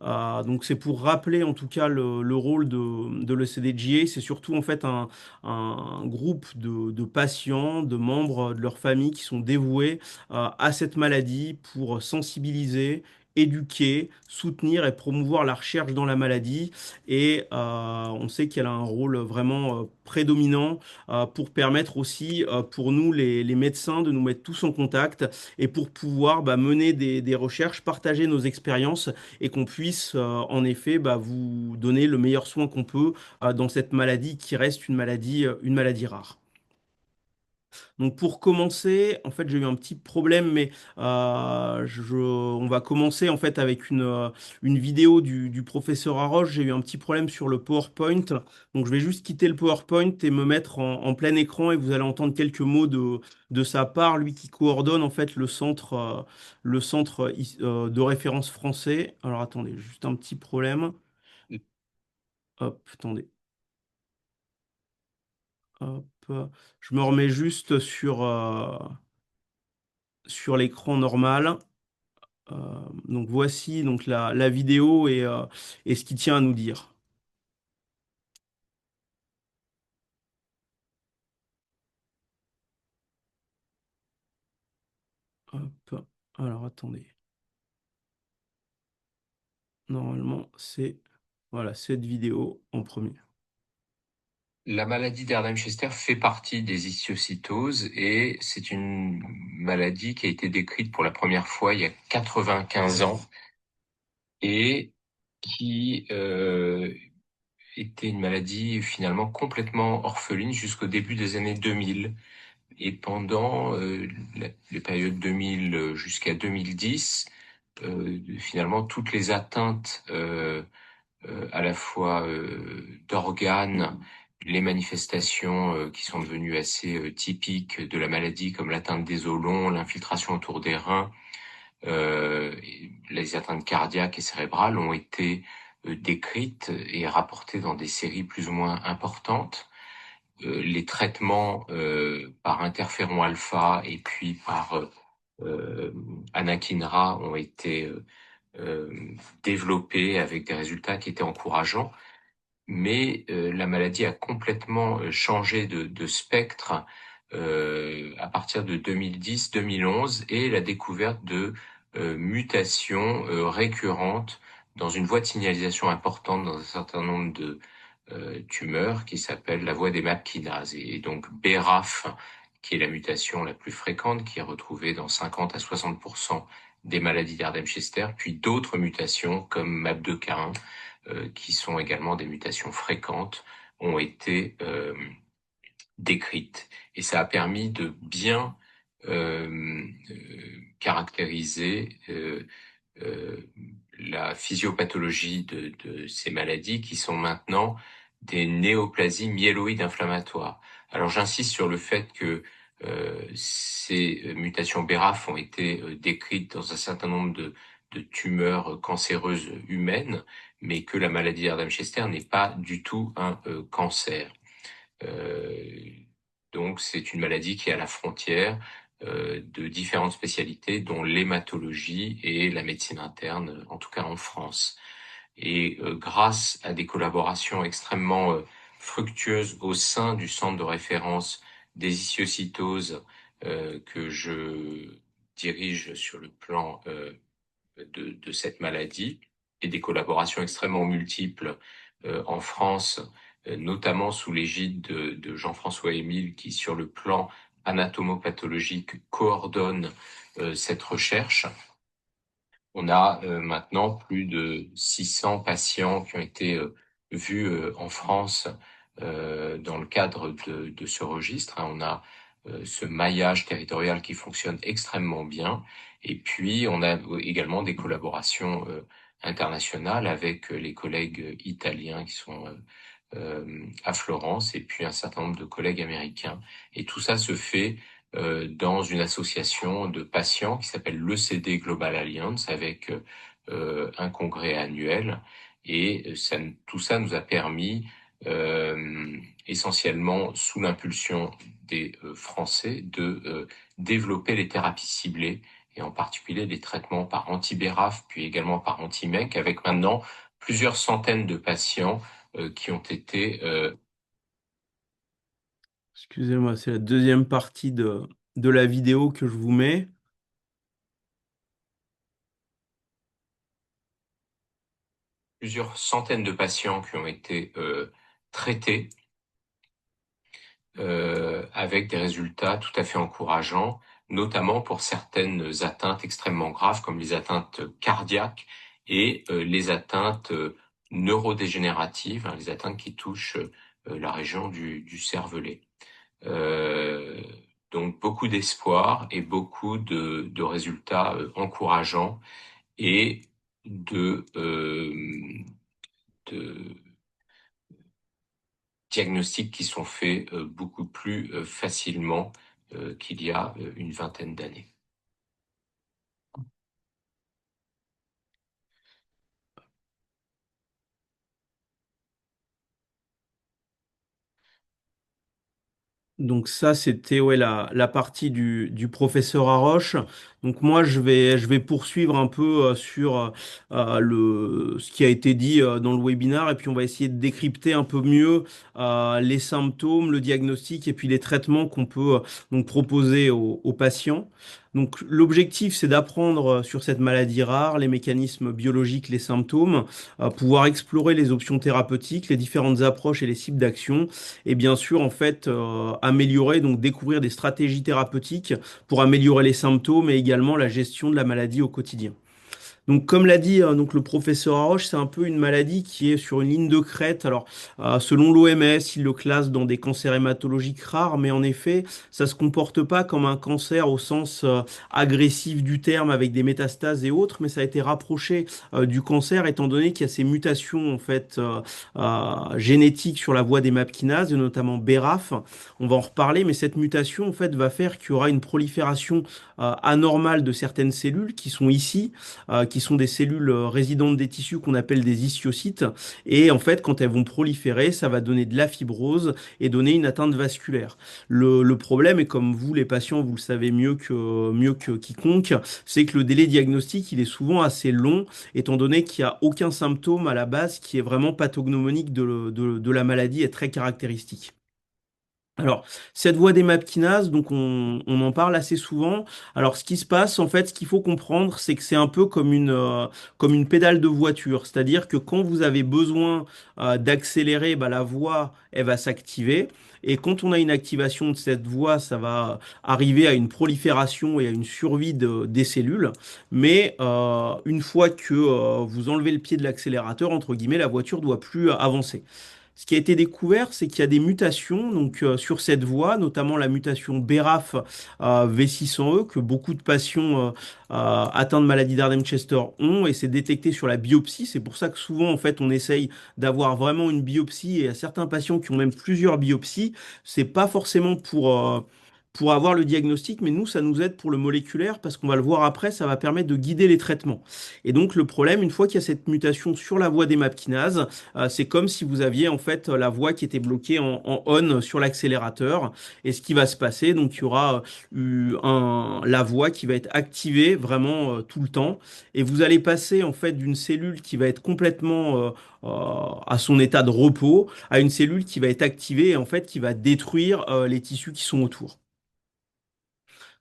Donc c'est pour rappeler en tout cas le rôle de l'ECDGA. C'est surtout en fait un groupe de patients, de membres de leur famille qui sont dévoués à cette maladie pour sensibiliser, éduquer, soutenir et promouvoir la recherche dans la maladie. Et on sait qu'elle a un rôle vraiment prédominant pour permettre aussi pour nous les médecins de nous mettre tous en contact et pour pouvoir mener des recherches, partager nos expériences et qu'on puisse en effet vous donner le meilleur soin qu'on peut dans cette maladie qui reste une maladie rare. Donc pour commencer, en fait j'ai eu un petit problème, mais on va commencer en fait avec une vidéo du professeur Haroche. J'ai eu un petit problème sur le PowerPoint, donc je vais juste quitter le PowerPoint et me mettre en plein écran et vous allez entendre quelques mots de sa part, lui qui coordonne en fait le centre de référence français. Alors attendez, juste un petit problème. Hop, attendez. Hop. Je me remets juste sur l'écran normal. Donc voici donc la vidéo et ce qu'il tient à nous dire. Hop. Alors attendez. Normalement, c'est voilà cette vidéo en premier. La maladie d'Erdheim-Chester fait partie des histiocytoses et c'est une maladie qui a été décrite pour la première fois il y a 95 ans et qui était une maladie finalement complètement orpheline jusqu'au début des années 2000. Et pendant les périodes 2000 jusqu'à 2010, finalement toutes les atteintes à la fois d'organes, les manifestations qui sont devenues assez typiques de la maladie, comme l'atteinte des os longs, l'infiltration autour des reins, les atteintes cardiaques et cérébrales ont été décrites et rapportées dans des séries plus ou moins importantes. Les traitements par interféron alpha et puis par anakinra ont été développés avec des résultats qui étaient encourageants. Mais la maladie a complètement changé de spectre à partir de 2010-2011 et la découverte de mutations récurrentes dans une voie de signalisation importante dans un certain nombre de tumeurs qui s'appelle la voie des MAP kinases. Et donc BRAF, qui est la mutation la plus fréquente, qui est retrouvée dans 50 à 60% des maladies d'Erdheim-Chester, puis d'autres mutations comme MAP2K1, qui sont également des mutations fréquentes, ont été décrites. Et ça a permis de bien caractériser la physiopathologie de ces maladies qui sont maintenant des néoplasies myéloïdes inflammatoires. Alors j'insiste sur le fait que ces mutations BRAF ont été décrites dans un certain nombre de tumeurs cancéreuses humaines, mais que la maladie d'Erdheim-Chester n'est pas du tout un cancer. Euh, donc c'est une maladie qui est à la frontière de différentes spécialités, dont l'hématologie et la médecine interne, en tout cas en France. Et grâce à des collaborations extrêmement fructueuses au sein du centre de référence des histiocytoses que je dirige sur le plan de cette maladie, et des collaborations extrêmement multiples en France, notamment sous l'égide de Jean-François Émile, qui sur le plan anatomopathologique coordonne cette recherche. On a maintenant plus de 600 patients qui ont été vus en France dans le cadre de ce registre. On a ce maillage territorial qui fonctionne extrêmement bien. Et puis, on a également des collaborations internationales avec les collègues italiens qui sont à Florence et puis un certain nombre de collègues américains. Et tout ça se fait dans une association de patients qui s'appelle l'ECD Global Alliance avec un congrès annuel. Et tout ça nous a permis, essentiellement sous l'impulsion des Français, de développer les thérapies ciblées et en particulier les traitements par anti-BRAF, puis également par anti-MEC, avec maintenant plusieurs centaines de patients qui ont été Excusez-moi, c'est la deuxième partie de la vidéo que je vous mets. plusieurs centaines de patients qui ont été traités avec des résultats tout à fait encourageants, notamment pour certaines atteintes extrêmement graves comme les atteintes cardiaques et les atteintes neurodégénératives, hein, les atteintes qui touchent la région du cervelet. Euh, donc beaucoup d'espoir et beaucoup de résultats encourageants et de diagnostics qui sont faits beaucoup plus facilement qu'il y a une vingtaine d'années. Donc ça, c'était ouais, la partie du professeur Haroche. Donc moi, je vais poursuivre un peu sur ce qui a été dit dans le webinaire et puis on va essayer de décrypter un peu mieux les symptômes, le diagnostic et puis les traitements qu'on peut donc proposer aux patients. Donc l'objectif, c'est d'apprendre sur cette maladie rare, les mécanismes biologiques, les symptômes, pouvoir explorer les options thérapeutiques, les différentes approches et les cibles d'action et bien sûr en fait améliorer donc découvrir des stratégies thérapeutiques pour améliorer les symptômes et également la gestion de la maladie au quotidien. Donc, comme l'a dit donc le professeur Haroche, c'est un peu une maladie qui est sur une ligne de crête. Alors, selon l'OMS, il le classe dans des cancers hématologiques rares, mais en effet, ça se comporte pas comme un cancer au sens agressif du terme, avec des métastases et autres, mais ça a été rapproché du cancer étant donné qu'il y a ces mutations en fait génétiques sur la voie des MAP kinases, et notamment BRAF. On va en reparler, mais cette mutation en fait va faire qu'il y aura une prolifération anormale de certaines cellules qui sont ici qui sont des cellules résidentes des tissus qu'on appelle des isthiocytes. Et en fait, quand elles vont proliférer, ça va donner de la fibrose et donner une atteinte vasculaire. Le problème, et comme vous, les patients, vous le savez mieux que quiconque, c'est que le délai diagnostique, il est souvent assez long, étant donné qu'il n'y a aucun symptôme à la base qui est vraiment pathognomonique de la maladie et très caractéristique. Alors, cette voie des MAP kinases, donc on en parle assez souvent. Alors, ce qui se passe, en fait, ce qu'il faut comprendre, c'est que c'est un peu comme une pédale de voiture. C'est-à-dire que quand vous avez besoin d'accélérer, bah, la voie, elle va s'activer. Et quand on a une activation de cette voie, ça va arriver à une prolifération et à une survie des cellules. Mais une fois que vous enlevez le pied de l'accélérateur, entre guillemets, la voiture doit plus avancer. Ce qui a été découvert, c'est qu'il y a des mutations donc, sur cette voie, notamment la mutation BRAF V600E, que beaucoup de patients atteints de maladie d'Ardem-Chester ont, et c'est détecté sur la biopsie. C'est pour ça que souvent, en fait, on essaye d'avoir vraiment une biopsie, et il y a certains patients qui ont même plusieurs biopsies. C'est pas forcément pour avoir le diagnostic, mais nous, ça nous aide pour le moléculaire, parce qu'on va le voir après, ça va permettre de guider les traitements. Et donc, le problème, une fois qu'il y a cette mutation sur la voie des MAP kinases, c'est comme si vous aviez en fait la voie qui était bloquée en on sur l'accélérateur. Et ce qui va se passer, donc il y aura la voie qui va être activée vraiment tout le temps. Et vous allez passer en fait d'une cellule qui va être complètement à son état de repos à une cellule qui va être activée et en fait qui va détruire les tissus qui sont autour.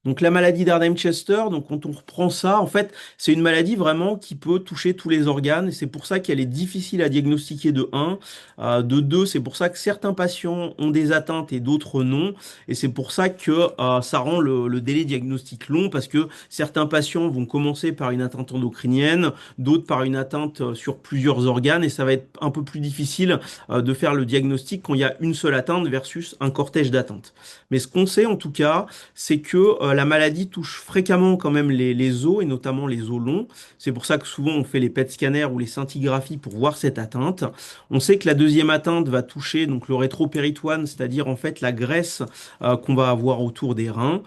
Donc la maladie d'Ardheim-Chester, donc quand on reprend ça, en fait, c'est une maladie vraiment qui peut toucher tous les organes et c'est pour ça qu'elle est difficile à diagnostiquer de un. De 2, c'est pour ça que certains patients ont des atteintes et d'autres non. Et c'est pour ça que ça rend le délai diagnostique long parce que certains patients vont commencer par une atteinte endocrinienne, d'autres par une atteinte sur plusieurs organes et ça va être un peu plus difficile de faire le diagnostic quand il y a une seule atteinte versus un cortège d'atteintes. Mais ce qu'on sait en tout cas, c'est que la maladie touche fréquemment quand même les os et notamment les os longs. C'est pour ça que souvent on fait les PET scanners ou les scintigraphies pour voir cette atteinte. On sait que la deuxième atteinte va toucher donc le rétropéritoine, c'est-à-dire en fait la graisse qu'on va avoir autour des reins.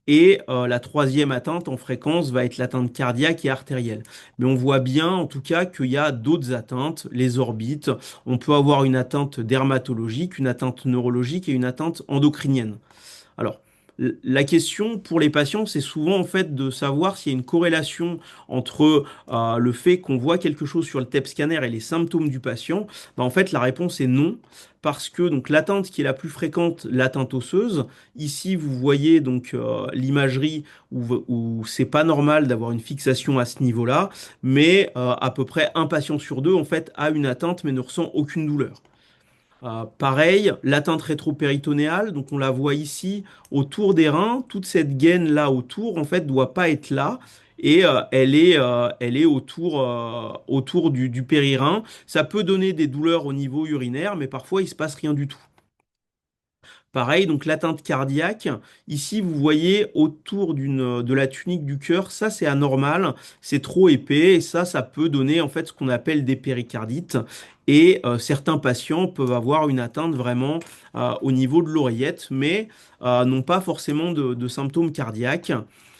Et la troisième atteinte en fréquence va être l'atteinte cardiaque et artérielle. Mais on voit bien en tout cas qu'il y a d'autres atteintes, les orbites. On peut avoir une atteinte dermatologique, une atteinte neurologique et une atteinte endocrinienne. Alors, La question pour les patients, c'est souvent en fait de savoir s'il y a une corrélation entre le fait qu'on voit quelque chose sur le TEP scanner et les symptômes du patient. Ben, en fait, la réponse est non, parce que donc l'atteinte qui est la plus fréquente, l'atteinte osseuse. Ici, vous voyez donc l'imagerie où c'est pas normal d'avoir une fixation à ce niveau-là, mais à peu près un patient sur deux en fait a une atteinte mais ne ressent aucune douleur. Pareil, l'atteinte rétropéritonéale, donc on la voit ici autour des reins, toute cette gaine là autour en fait doit pas être là et elle est autour du péri-rein. Ça peut donner des douleurs au niveau urinaire, mais parfois il se passe rien du tout. Pareil, donc l'atteinte cardiaque, ici vous voyez autour de la tunique du cœur, ça c'est anormal, c'est trop épais et ça peut donner en fait ce qu'on appelle des péricardites. Et certains patients peuvent avoir une atteinte vraiment au niveau de l'oreillette, mais n'ont pas forcément de symptômes cardiaques.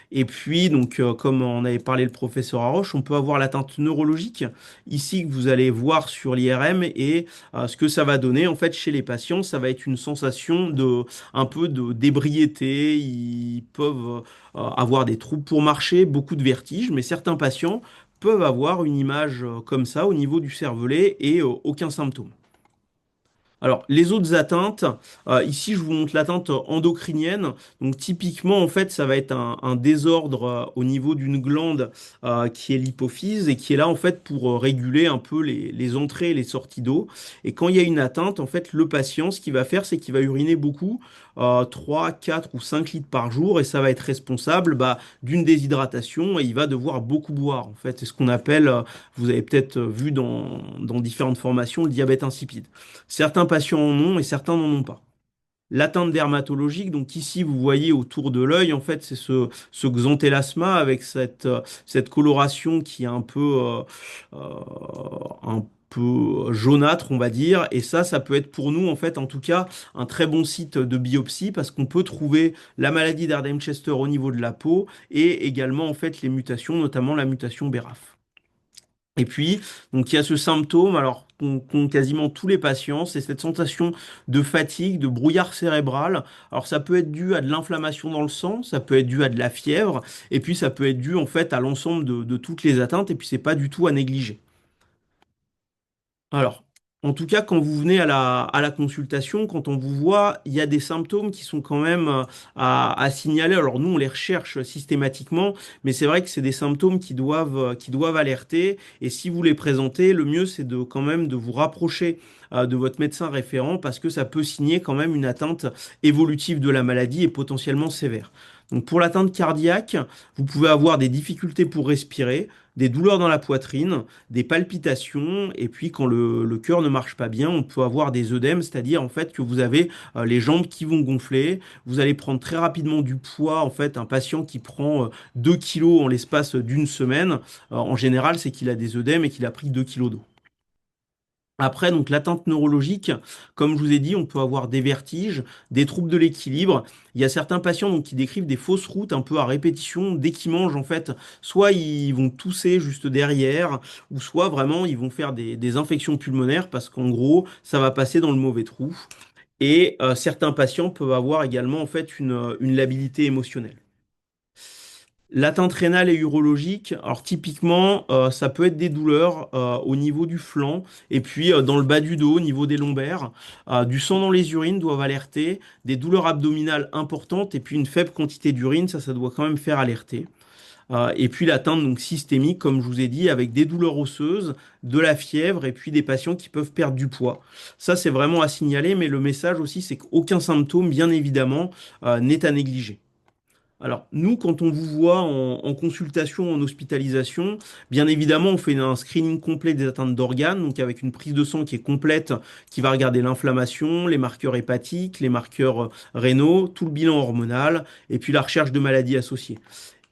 Et puis, donc, comme en avait parlé le professeur Haroche, on peut avoir l'atteinte neurologique, ici que vous allez voir sur l'IRM, et ce que ça va donner en fait chez les patients, ça va être une sensation de un peu de d'ébriété. Ils peuvent avoir des troubles pour marcher, beaucoup de vertiges, mais certains patients peuvent avoir une image comme ça au niveau du cervelet et aucun symptôme. Alors, les autres atteintes, ici je vous montre l'atteinte endocrinienne. Donc, typiquement, en fait, ça va être un désordre au niveau d'une glande qui est l'hypophyse et qui est là, en fait, pour réguler un peu les entrées et les sorties d'eau. Et quand il y a une atteinte, en fait, le patient, ce qu'il va faire, c'est qu'il va uriner beaucoup, 3, 4 ou 5 litres par jour, et ça va être responsable d'une déshydratation et il va devoir beaucoup boire, en fait. C'est ce qu'on appelle, vous avez peut-être vu dans différentes formations, le diabète insipide. Certains patients en ont et certains n'en ont pas. L'atteinte dermatologique, donc ici vous voyez autour de l'œil, en fait c'est ce xanthelasma avec cette coloration qui est un peu jaunâtre, on va dire, et ça peut être pour nous en fait en tout cas un très bon site de biopsie parce qu'on peut trouver la maladie d'Ardheim-Chester au niveau de la peau et également en fait les mutations, notamment la mutation BRAF. Et puis, donc il y a ce symptôme, alors qu'ont quasiment tous les patients, c'est cette sensation de fatigue, de brouillard cérébral. Alors ça peut être dû à de l'inflammation dans le sang, ça peut être dû à de la fièvre, et puis ça peut être dû en fait à l'ensemble de toutes les atteintes, et puis c'est pas du tout à négliger. Alors, en tout cas, quand vous venez à la consultation, quand on vous voit, il y a des symptômes qui sont quand même à signaler. Alors nous, on les recherche systématiquement, mais c'est vrai que c'est des symptômes qui doivent alerter. Et si vous les présentez, le mieux, c'est de quand même de vous rapprocher de votre médecin référent parce que ça peut signer quand même une atteinte évolutive de la maladie et potentiellement sévère. Donc pour l'atteinte cardiaque, vous pouvez avoir des difficultés pour respirer, des douleurs dans la poitrine, des palpitations, et puis quand le cœur ne marche pas bien, on peut avoir des œdèmes, c'est-à-dire en fait que vous avez les jambes qui vont gonfler, vous allez prendre très rapidement du poids, en fait un patient qui prend 2 kilos en l'espace d'une semaine, en général c'est qu'il a des œdèmes et qu'il a pris 2 kilos d'eau. Après, donc l'atteinte neurologique, comme je vous ai dit, on peut avoir des vertiges, des troubles de l'équilibre. Il y a certains patients donc, qui décrivent des fausses routes un peu à répétition. Dès qu'ils mangent, en fait, soit ils vont tousser juste derrière, ou soit vraiment ils vont faire des infections pulmonaires parce qu'en gros, ça va passer dans le mauvais trou. Et certains patients peuvent avoir également en fait une labilité émotionnelle. L'atteinte rénale et urologique, alors typiquement, ça peut être des douleurs au niveau du flanc et puis dans le bas du dos, au niveau des lombaires. Du sang dans les urines doivent alerter, des douleurs abdominales importantes et puis une faible quantité d'urine, ça doit quand même faire alerter. Et puis l'atteinte donc systémique, comme je vous ai dit, avec des douleurs osseuses, de la fièvre et puis des patients qui peuvent perdre du poids. Ça, c'est vraiment à signaler, mais le message aussi, c'est qu'aucun symptôme, bien évidemment, n'est à négliger. Alors, nous, quand on vous voit en consultation, en hospitalisation, bien évidemment, on fait un screening complet des atteintes d'organes, donc avec une prise de sang qui est complète, qui va regarder l'inflammation, les marqueurs hépatiques, les marqueurs rénaux, tout le bilan hormonal, et puis la recherche de maladies associées.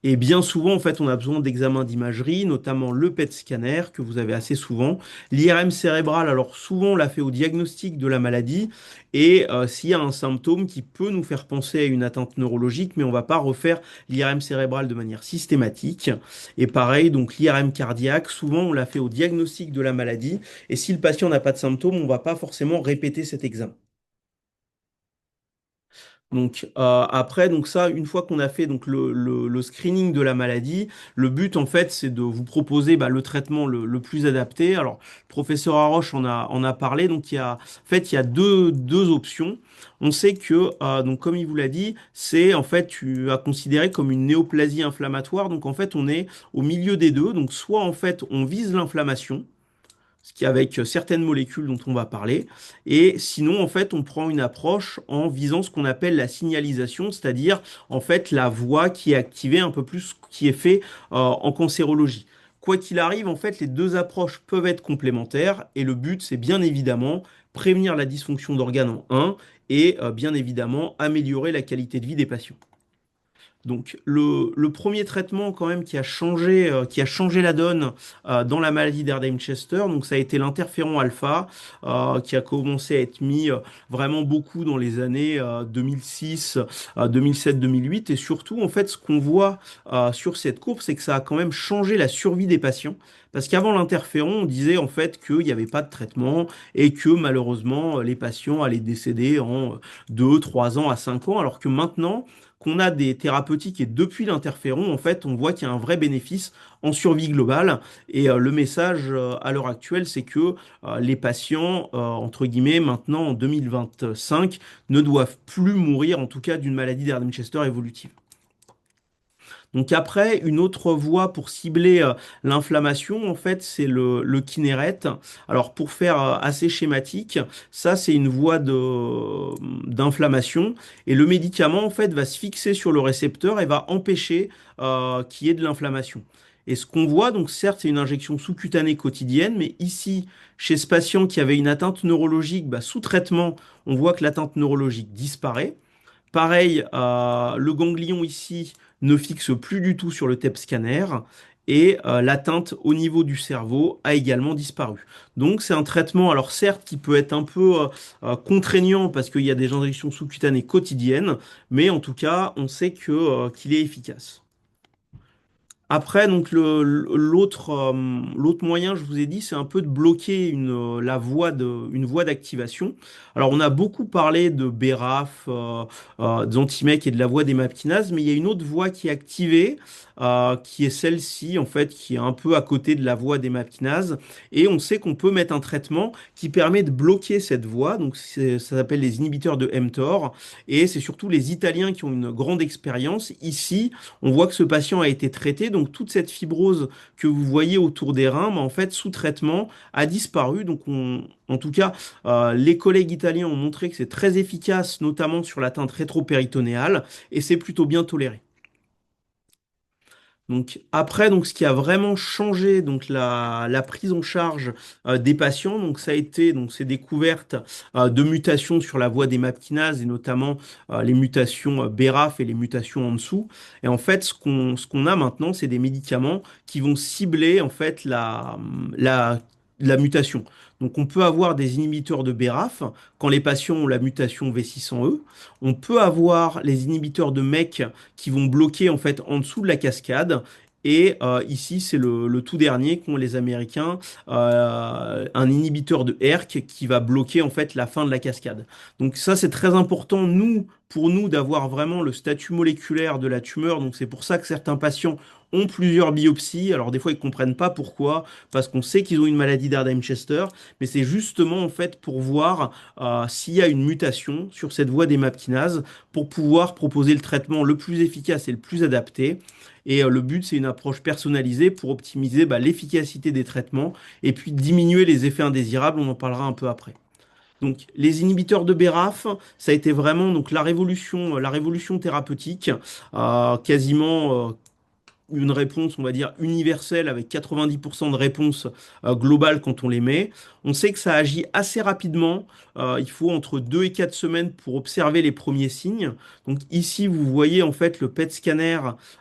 Et bien souvent, en fait, on a besoin d'examens d'imagerie, notamment le PET scanner que vous avez assez souvent. L'IRM cérébral, alors souvent, on l'a fait au diagnostic de la maladie. Et s'il y a un symptôme qui peut nous faire penser à une atteinte neurologique, mais on ne va pas refaire l'IRM cérébral de manière systématique. Et pareil, donc l'IRM cardiaque, souvent, on l'a fait au diagnostic de la maladie. Et si le patient n'a pas de symptômes, on ne va pas forcément répéter cet examen. Donc après, donc ça, une fois qu'on a fait donc le screening de la maladie, le but en fait, c'est de vous proposer le traitement le plus adapté. Alors, le professeur Haroche en a parlé. Donc en fait, il y a deux options. On sait que donc comme il vous l'a dit, c'est en fait tu as considéré comme une néoplasie inflammatoire. Donc en fait, on est au milieu des deux. Donc soit en fait on vise l'inflammation, ce qui est avec certaines molécules dont on va parler. Et sinon, en fait, on prend une approche en visant ce qu'on appelle la signalisation, c'est-à-dire en fait la voie qui est activée un peu plus, qui est fait en cancérologie. Quoi qu'il arrive, en fait, les deux approches peuvent être complémentaires et le but, c'est bien évidemment prévenir la dysfonction d'organes en un et bien évidemment améliorer la qualité de vie des patients. Donc le premier traitement quand même qui a changé la donne dans la maladie d'Erdheim-Chester, donc ça a été l'interféron alpha qui a commencé à être mis vraiment beaucoup dans les années 2006, 2007, 2008 et surtout en fait ce qu'on voit sur cette courbe c'est que ça a quand même changé la survie des patients. Parce qu'avant l'interféron, on disait en fait qu'il n'y avait pas de traitement et que malheureusement les patients allaient décéder en 2, 3 ans à 5 ans, alors que maintenant, qu'on a des thérapeutiques et depuis l'interféron, en fait, on voit qu'il y a un vrai bénéfice en survie globale. Et le message à l'heure actuelle, c'est que les patients, entre guillemets, maintenant en 2025, ne doivent plus mourir, en tout cas, d'une maladie d'Erdheim-Chester évolutive. Donc après, une autre voie pour cibler l'inflammation, en fait, c'est le Kineret. Alors pour faire assez schématique, ça c'est une voie d'inflammation et le médicament en fait va se fixer sur le récepteur et va empêcher qu'il y ait de l'inflammation. Et ce qu'on voit, donc certes c'est une injection sous-cutanée quotidienne, mais ici, chez ce patient qui avait une atteinte neurologique, sous traitement, on voit que l'atteinte neurologique disparaît. Pareil, le ganglion ici ne fixe plus du tout sur le TEP scanner et l'atteinte au niveau du cerveau a également disparu. Donc c'est un traitement, alors certes, qui peut être un peu contraignant parce qu'il y a des injections sous-cutanées quotidiennes, mais en tout cas, on sait qu'il est efficace. Après, donc l'autre moyen, je vous ai dit, c'est un peu de bloquer une voie d'activation. Alors, on a beaucoup parlé de BRAF, d'Antimec et de la voie des MAP kinases, mais il y a une autre voie qui est activée, qui est celle-ci, en fait, qui est un peu à côté de la voie des MAP kinases. Et on sait qu'on peut mettre un traitement qui permet de bloquer cette voie. Donc, ça s'appelle les inhibiteurs de mTOR. Et c'est surtout les Italiens qui ont une grande expérience. Ici, on voit que ce patient a été traité, donc toute cette fibrose que vous voyez autour des reins, en fait, sous traitement, a disparu. Donc, en tout cas, les collègues italiens ont montré que c'est très efficace, notamment sur l'atteinte rétropéritonéale, et c'est plutôt bien toléré. Donc après, donc ce qui a vraiment changé donc la prise en charge des patients, donc ça a été donc ces découvertes de mutations sur la voie des MAP kinases et notamment les mutations BRAF et les mutations en dessous. Et en fait, ce qu'on a maintenant, c'est des médicaments qui vont cibler en fait la la mutation. Donc on peut avoir des inhibiteurs de BRAF quand les patients ont la mutation V600E. On peut avoir les inhibiteurs de MEK qui vont bloquer en fait en dessous de la cascade. Et ici, c'est le tout dernier qu'ont les Américains, un inhibiteur de ERK qui va bloquer en fait la fin de la cascade. Donc ça, c'est très important, pour nous, d'avoir vraiment le statut moléculaire de la tumeur. Donc c'est pour ça que certains patients ont plusieurs biopsies. Alors des fois, ils comprennent pas pourquoi, parce qu'on sait qu'ils ont une maladie d'Erdheim-Chester, mais c'est justement en fait pour voir s'il y a une mutation sur cette voie des MAP kinases pour pouvoir proposer le traitement le plus efficace et le plus adapté. Et le but, c'est une approche personnalisée pour optimiser l'efficacité des traitements et puis diminuer les effets indésirables. On en parlera un peu après. Donc, les inhibiteurs de BRAF, ça a été vraiment donc la révolution thérapeutique, quasiment une réponse, on va dire, universelle avec 90% de réponses globales quand on les met. On sait que ça agit assez rapidement. Il faut entre 2 et 4 semaines pour observer les premiers signes. Donc ici, vous voyez en fait le PET scanner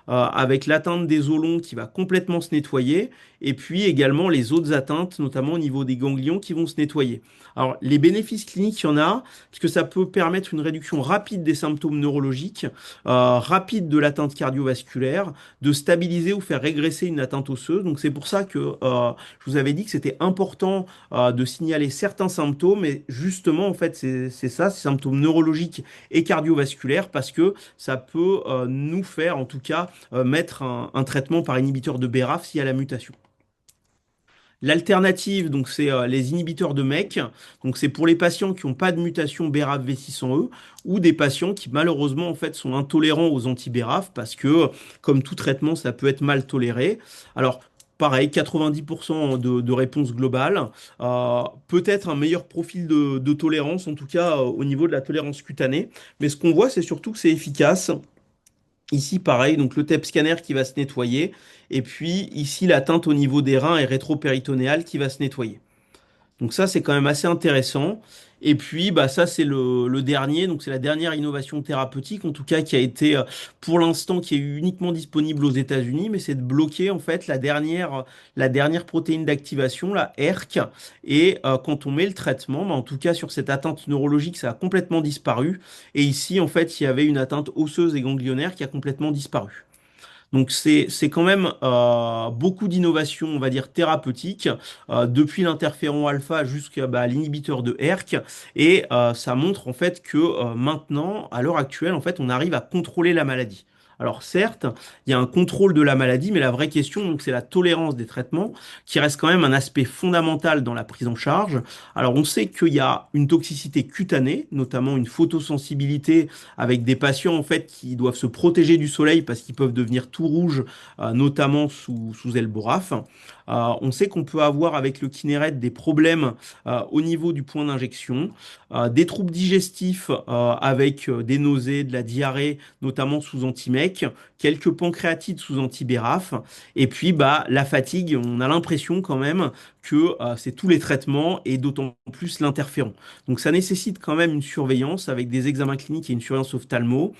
avec l'atteinte des os longs qui va complètement se nettoyer et puis également les autres atteintes, notamment au niveau des ganglions qui vont se nettoyer. Alors, les bénéfices cliniques, il y en a, puisque ça peut permettre une réduction rapide des symptômes neurologiques, rapide de l'atteinte cardiovasculaire, de stabilité stabiliser ou faire régresser une atteinte osseuse. Donc c'est pour ça que je vous avais dit que c'était important de signaler certains symptômes. Et justement, en fait, c'est ça, ces symptômes neurologiques et cardiovasculaires, parce que ça peut nous faire, en tout cas, mettre un traitement par inhibiteur de BRAF s'il y a la mutation. L'alternative, donc, c'est les inhibiteurs de MEK. Donc, c'est pour les patients qui n'ont pas de mutation BRAF V600E ou des patients qui, malheureusement, en fait, sont intolérants aux anti-BRAF parce que, comme tout traitement, ça peut être mal toléré. Alors, pareil, 90% de réponse globale. Peut-être un meilleur profil de tolérance, en tout cas, au niveau de la tolérance cutanée. Mais ce qu'on voit, c'est surtout que c'est efficace. Ici, pareil, donc le TEP scanner qui va se nettoyer. Et puis ici, l'atteinte au niveau des reins et rétropéritonéale qui va se nettoyer. Donc ça, c'est quand même assez intéressant. Et puis, bah, ça, c'est le dernier. Donc c'est la dernière innovation thérapeutique, en tout cas, qui a été, pour l'instant, qui est uniquement disponible aux États-Unis, mais c'est de bloquer, en fait, la dernière protéine d'activation, la ERK. Et quand on met le traitement, bah, en tout cas, sur cette atteinte neurologique, ça a complètement disparu. Et ici, en fait, il y avait une atteinte osseuse et ganglionnaire qui a complètement disparu. Donc c'est quand même beaucoup d'innovations, on va dire, thérapeutiques, depuis l'interféron alpha jusqu'à bah, l'inhibiteur de ERK. Et ça montre en fait que maintenant, à l'heure actuelle, en fait, on arrive à contrôler la maladie. Alors certes, il y a un contrôle de la maladie, mais la vraie question, donc, c'est la tolérance des traitements, qui reste quand même un aspect fondamental dans la prise en charge. Alors on sait qu'il y a une toxicité cutanée, notamment une photosensibilité avec des patients en fait qui doivent se protéger du soleil parce qu'ils peuvent devenir tout rouges, notamment sous Elboraf. On sait qu'on peut avoir avec le Kineret des problèmes au niveau du point d'injection, des troubles digestifs avec des nausées, de la diarrhée, notamment sous anti-MEC, quelques pancréatites sous anti-BRAF, et puis bah, la fatigue, on a l'impression quand même que c'est tous les traitements et d'autant plus l'interféron. Donc ça nécessite quand même une surveillance avec des examens cliniques et une surveillance ophtalmo.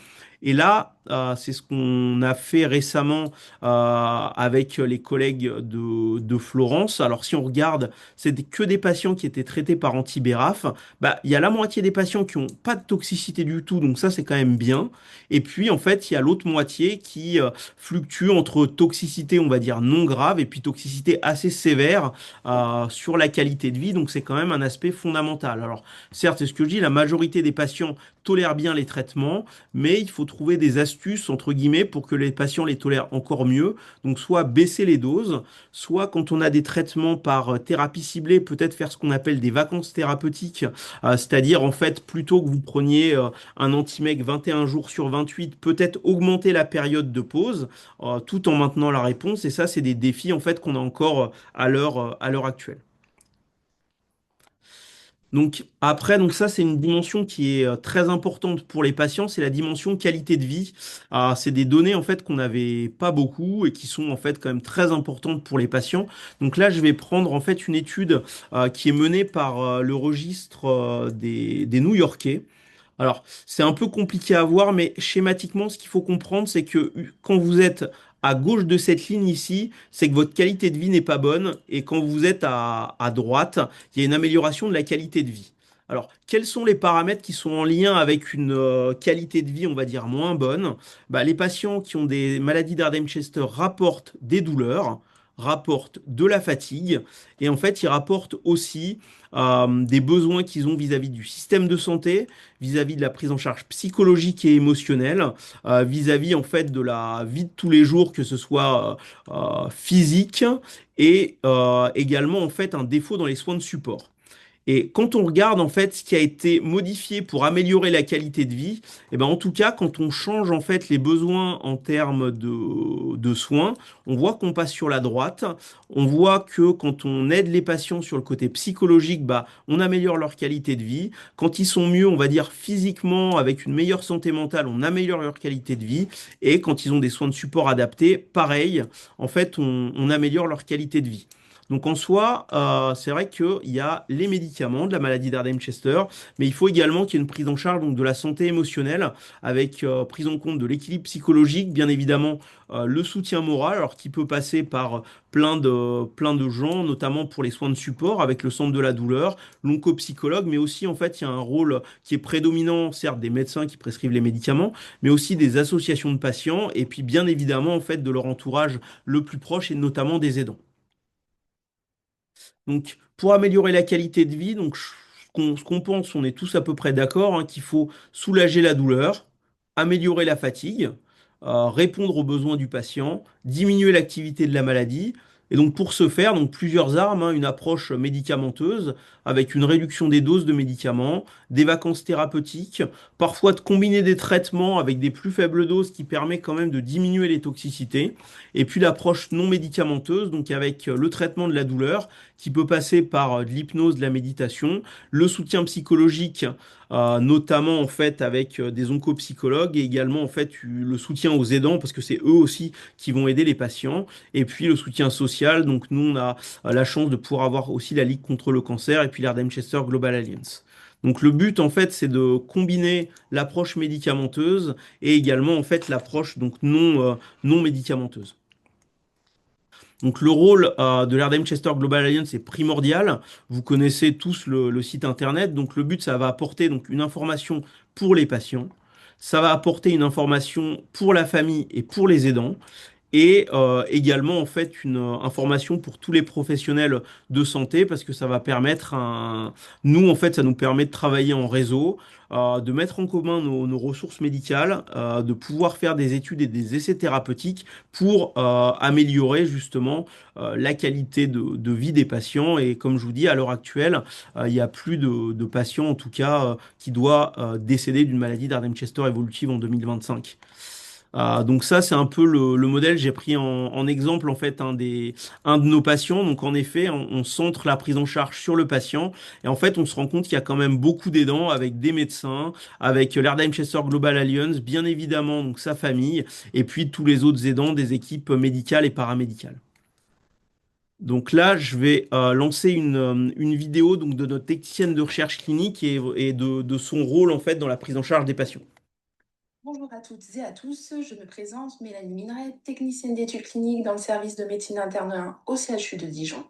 Et là, c'est ce qu'on a fait récemment avec les collègues de Florence. Alors si on regarde, c'est que des patients qui étaient traités par anti-BRAF. Bah, il y a la moitié des patients qui n'ont pas de toxicité du tout, donc ça c'est quand même bien. Et puis en fait, il y a l'autre moitié qui fluctue entre toxicité, on va dire, non grave et puis toxicité assez sévère sur la qualité de vie. Donc c'est quand même un aspect fondamental. Alors certes, c'est ce que je dis, la majorité des patients tolèrent bien les traitements, mais il faut trouver des astuces, entre guillemets, pour que les patients les tolèrent encore mieux. Donc soit baisser les doses, soit quand on a des traitements par thérapie ciblée, peut-être faire ce qu'on appelle des vacances thérapeutiques, c'est-à-dire en fait, plutôt que vous preniez un anti-MEC 21 jours sur 28, peut-être augmenter la période de pause, tout en maintenant la réponse. Et ça, c'est des défis en fait qu'on a encore à l'heure actuelle. Donc après, donc ça c'est une dimension qui est très importante pour les patients, c'est la dimension qualité de vie. C'est des données en fait qu'on n'avait pas beaucoup et qui sont en fait quand même très importantes pour les patients. Donc là, je vais prendre en fait une étude qui est menée par le registre des New-Yorkais. Alors, c'est un peu compliqué à voir, mais schématiquement, ce qu'il faut comprendre, c'est que quand vous êtes à gauche de cette ligne ici, c'est que votre qualité de vie n'est pas bonne, et quand vous êtes à droite, il y a une amélioration de la qualité de vie. Alors, quels sont les paramètres qui sont en lien avec une qualité de vie, on va dire, moins bonne? Bah, les patients qui ont des maladies d'Ardheim-Chester rapportent des douleurs, rapportent de la fatigue, et en fait, ils rapportent aussi des besoins qu'ils ont vis-à-vis du système de santé, vis-à-vis de la prise en charge psychologique et émotionnelle, vis-à-vis en fait de la vie de tous les jours, que ce soit physique et également en fait un défaut dans les soins de support. Et quand on regarde en fait ce qui a été modifié pour améliorer la qualité de vie, et ben en tout cas quand on change en fait les besoins en termes de soins, on voit qu'on passe sur la droite, on voit que quand on aide les patients sur le côté psychologique, bah on améliore leur qualité de vie. Quand ils sont mieux, on va dire physiquement, avec une meilleure santé mentale, on améliore leur qualité de vie. Et quand ils ont des soins de support adaptés, pareil, en fait on améliore leur qualité de vie. Donc en soi, c'est vrai qu'il y a les médicaments de la maladie d'Ardheim-Chester, mais il faut également qu'il y ait une prise en charge donc, de la santé émotionnelle, avec prise en compte de l'équilibre psychologique, bien évidemment le soutien moral, alors qui peut passer par plein de gens, notamment pour les soins de support, avec le centre de la douleur, l'oncopsychologue, mais aussi en fait il y a un rôle qui est prédominant, certes des médecins qui prescrivent les médicaments, mais aussi des associations de patients, et puis bien évidemment en fait de leur entourage le plus proche, et notamment des aidants. Donc, pour améliorer la qualité de vie, ce qu'on pense, on est tous à peu près d'accord, hein, qu'il faut soulager la douleur, améliorer la fatigue, répondre aux besoins du patient, diminuer l'activité de la maladie. Et donc, pour ce faire, donc plusieurs armes, hein, une approche médicamenteuse avec une réduction des doses de médicaments, des vacances thérapeutiques, parfois de combiner des traitements avec des plus faibles doses qui permet quand même de diminuer les toxicités. Et puis l'approche non médicamenteuse, donc avec le traitement de la douleur qui peut passer par de l'hypnose, de la méditation, le soutien psychologique, notamment en fait avec des oncopsychologues et également en fait le soutien aux aidants parce que c'est eux aussi qui vont aider les patients. Et puis le soutien social, donc nous on a la chance de pouvoir avoir aussi la Ligue contre le cancer et puis l'Ardem Chester Global Alliance. Donc le but en fait c'est de combiner l'approche médicamenteuse et également en fait l'approche donc non médicamenteuse. Donc le rôle de l'Ardem Chester Global Alliance est primordial. Vous connaissez tous le site internet. Donc le but, ça va apporter donc une information pour les patients. Ça va apporter une information pour la famille et pour les aidants et également en fait une information pour tous les professionnels de santé parce que ça va permettre nous en fait ça nous permet de travailler en réseau, de mettre en commun nos ressources médicales, de pouvoir faire des études et des essais thérapeutiques pour améliorer justement la qualité de vie des patients et comme je vous dis à l'heure actuelle il y a plus de patients en tout cas qui doivent décéder d'une maladie d'Ardem-Chester évolutive en 2025. Donc ça, c'est un peu le modèle. J'ai pris en exemple en fait un de nos patients. Donc en effet, on centre la prise en charge sur le patient et en fait, on se rend compte qu'il y a quand même beaucoup d'aidants avec des médecins, avec l'Erdheim Chester Global Alliance, bien évidemment donc sa famille et puis tous les autres aidants des équipes médicales et paramédicales. Donc là, je vais lancer une vidéo donc de notre technicienne de recherche clinique et de son rôle en fait dans la prise en charge des patients. Bonjour à toutes et à tous, je me présente Mélanie Mineret, technicienne d'études cliniques dans le service de médecine interne 1 au CHU de Dijon.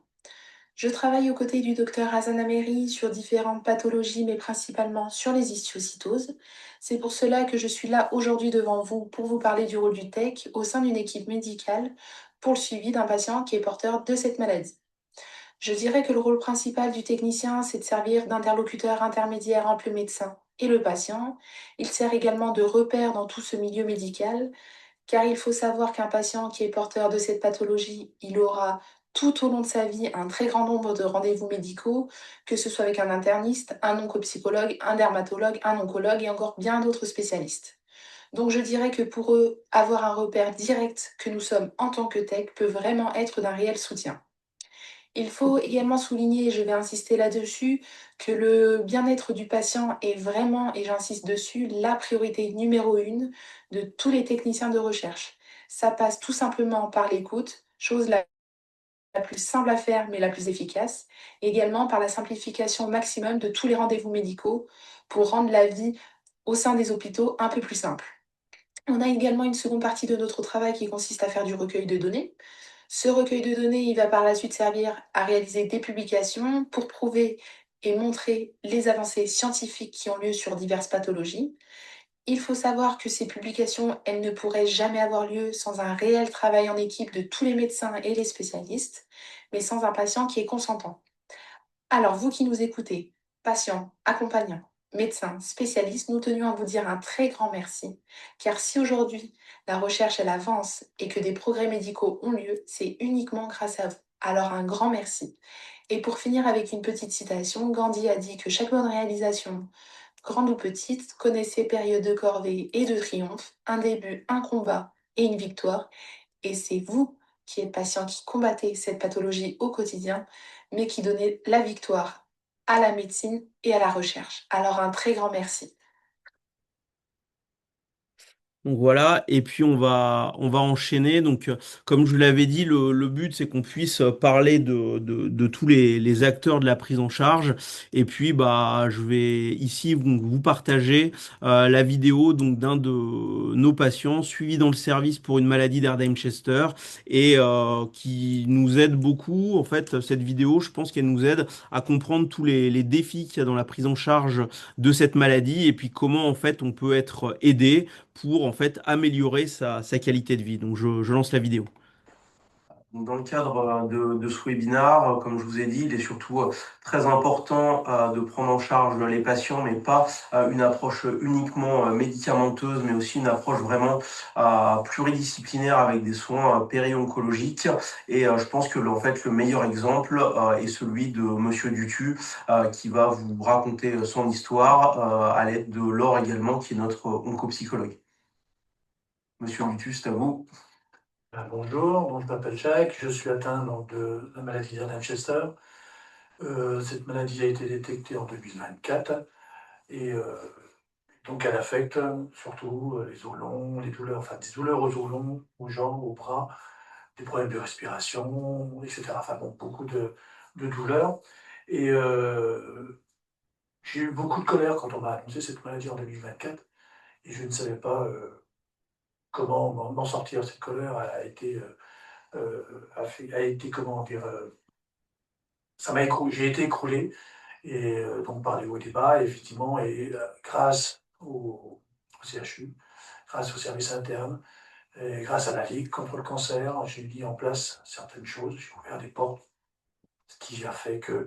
Je travaille aux côtés du docteur Hassan Ameri sur différentes pathologies, mais principalement sur les histiocytoses. C'est pour cela que je suis là aujourd'hui devant vous pour vous parler du rôle du TEC au sein d'une équipe médicale pour le suivi d'un patient qui est porteur de cette maladie. Je dirais que le rôle principal du technicien, c'est de servir d'interlocuteur intermédiaire entre le médecin et le patient. Il sert également de repère dans tout ce milieu médical, car il faut savoir qu'un patient qui est porteur de cette pathologie, il aura tout au long de sa vie un très grand nombre de rendez-vous médicaux, que ce soit avec un interniste, un oncopsychologue, un dermatologue, un oncologue et encore bien d'autres spécialistes. Donc je dirais que pour eux, avoir un repère direct que nous sommes en tant que tech peut vraiment être d'un réel soutien. Il faut également souligner, et je vais insister là-dessus, que le bien-être du patient est vraiment, et j'insiste dessus, la priorité numéro une de tous les techniciens de recherche. Ça passe tout simplement par l'écoute, chose la plus simple à faire mais la plus efficace, et également par la simplification maximum de tous les rendez-vous médicaux pour rendre la vie au sein des hôpitaux un peu plus simple. On a également une seconde partie de notre travail qui consiste à faire du recueil de données. Ce recueil de données, il va par la suite servir à réaliser des publications pour prouver et montrer les avancées scientifiques qui ont lieu sur diverses pathologies. Il faut savoir que ces publications, elles ne pourraient jamais avoir lieu sans un réel travail en équipe de tous les médecins et les spécialistes, mais sans un patient qui est consentant. Alors, vous qui nous écoutez, patients, accompagnants, médecins, spécialistes, nous tenions à vous dire un très grand merci, car si aujourd'hui la recherche elle avance et que des progrès médicaux ont lieu, c'est uniquement grâce à vous. Alors un grand merci. Et pour finir avec une petite citation, Gandhi a dit que chaque bonne réalisation, grande ou petite, connaît ses périodes de corvée et de triomphe, un début, un combat et une victoire. Et c'est vous qui êtes patient, qui combattez cette pathologie au quotidien, mais qui donnez la victoire à la médecine et à la recherche. Alors un très grand merci. Donc voilà, et puis on va enchaîner. Donc, comme je vous l'avais dit, le but c'est qu'on puisse parler de tous les acteurs de la prise en charge. Et puis, bah, je vais ici vous partager la vidéo donc d'un de nos patients suivi dans le service pour une maladie d'Erdheim-Chester et qui nous aide beaucoup. En fait, cette vidéo, je pense qu'elle nous aide à comprendre tous les défis qu'il y a dans la prise en charge de cette maladie et puis comment en fait on peut être aidé pour en fait améliorer sa qualité de vie. Donc je lance la vidéo. Dans le cadre de ce webinaire, comme je vous ai dit, il est surtout très important de prendre en charge les patients, mais pas une approche uniquement médicamenteuse, mais aussi une approche vraiment pluridisciplinaire avec des soins péri-oncologiques. Et je pense que en fait, le meilleur exemple est celui de Monsieur Dutu, qui va vous raconter son histoire à l'aide de Laure également, qui est notre oncopsychologue. Monsieur Dutu, c'est à vous. Bonjour, donc je m'appelle Jacques, je suis atteint donc, de la maladie d'Erdheim-Chester. Cette maladie a été détectée en 2024 et donc elle affecte surtout les os longs, les douleurs, enfin des douleurs aux os longs, aux jambes, aux bras, des problèmes de respiration, etc. Enfin bon, beaucoup de douleurs. Et j'ai eu beaucoup de colère quand on m'a annoncé cette maladie en 2024 et je ne savais pas comment m'en sortir. Cette colère a été, comment dire, j'ai été écroulé, et donc par des hauts et des bas, effectivement, et grâce au CHU, grâce au service interne, et grâce à la Ligue contre le cancer, j'ai mis en place certaines choses, j'ai ouvert des portes, ce qui a fait que